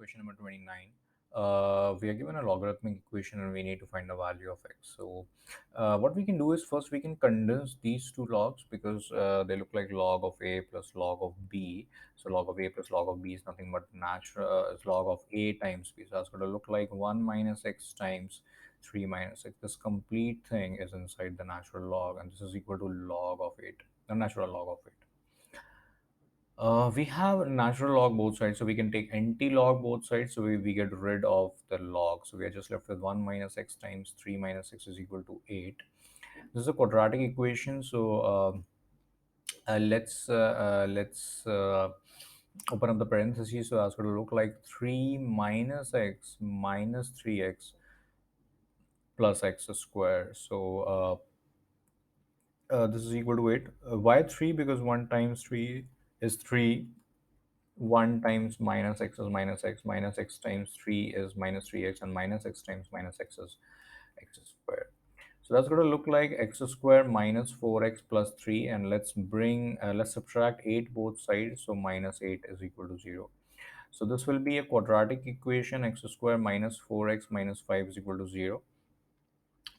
question number 29. We are given a logarithmic equation and we need to find the value of x. So, what we can do is first we can condense these two logs because they look like log of a plus log of b. So, log of a plus log of b is nothing but natural is log of a times b. So, that's going to look like 1 minus x times 3 minus x. This complete thing is inside the natural log, and this is equal to log of 8, the natural log of 8. We have natural log both sides, so we can take anti-log both sides, so we get rid of the log. So we are just left with 1 minus x times 3 minus x is equal to 8. This is a quadratic equation, so let's open up the parentheses. So that's going to look like 3 minus x minus 3x plus x square. So this is equal to 8. Why 3? Because 1 times 3 is 3. 1 times minus x is minus x times 3 is minus 3x, and minus x times minus x is x squared. So that's going to look like x squared minus 4x plus 3, and let's subtract 8 both sides, so minus 8 is equal to 0. So this will be a quadratic equation, x squared minus 4x minus 5 is equal to 0.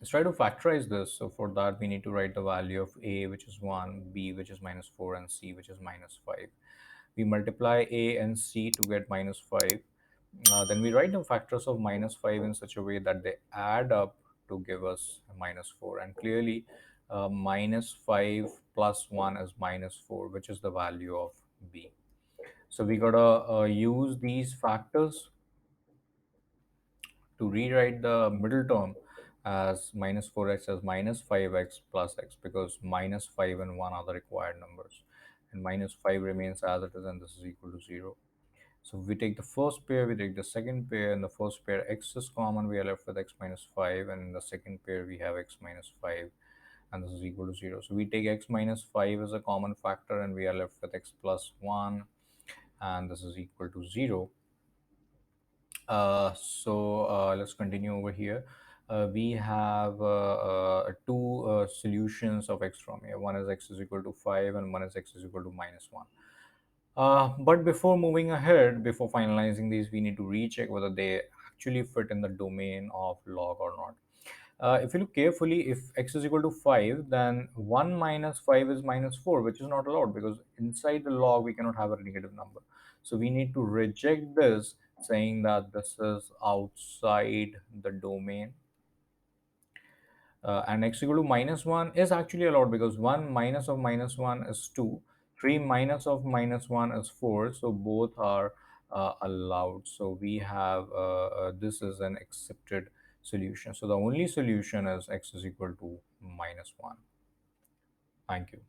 Let's try to factorize this. So for that we need to write the value of a, which is 1, b, which is minus 4, and c, which is minus 5. We multiply a and c to get minus 5. Then we write the factors of minus 5 in such a way that they add up to give us minus 4. And clearly, minus 5 plus 1 is minus 4, which is the value of b. So we gotta use these factors to rewrite the middle term as minus 4x as minus 5x plus x, because minus 5 and 1 are the required numbers, and minus 5 remains as it is, and this is equal to 0. So we take the first pair, we take the second pair. In the first pair, x is common, we are left with x minus 5, and in the second pair, we have x minus 5, and this is equal to 0. So we take x minus 5 as a common factor, and we are left with x plus 1, and this is equal to 0. Let's continue over here. We have two solutions of x from here. One is x is equal to 5, and one is x is equal to minus 1. But before moving ahead, before finalizing these, we need to recheck whether they actually fit in the domain of log or not. If you look carefully, if x is equal to 5, then 1 minus 5 is minus 4, which is not allowed because inside the log we cannot have a negative number. So we need to reject this, saying that this is outside the domain. And x equal to minus 1 is actually allowed because 1 minus of minus 1 is 2, 3 minus of minus 1 is 4, so both are allowed. So we have this is an accepted solution. So the only solution is x is equal to minus 1. Thank you.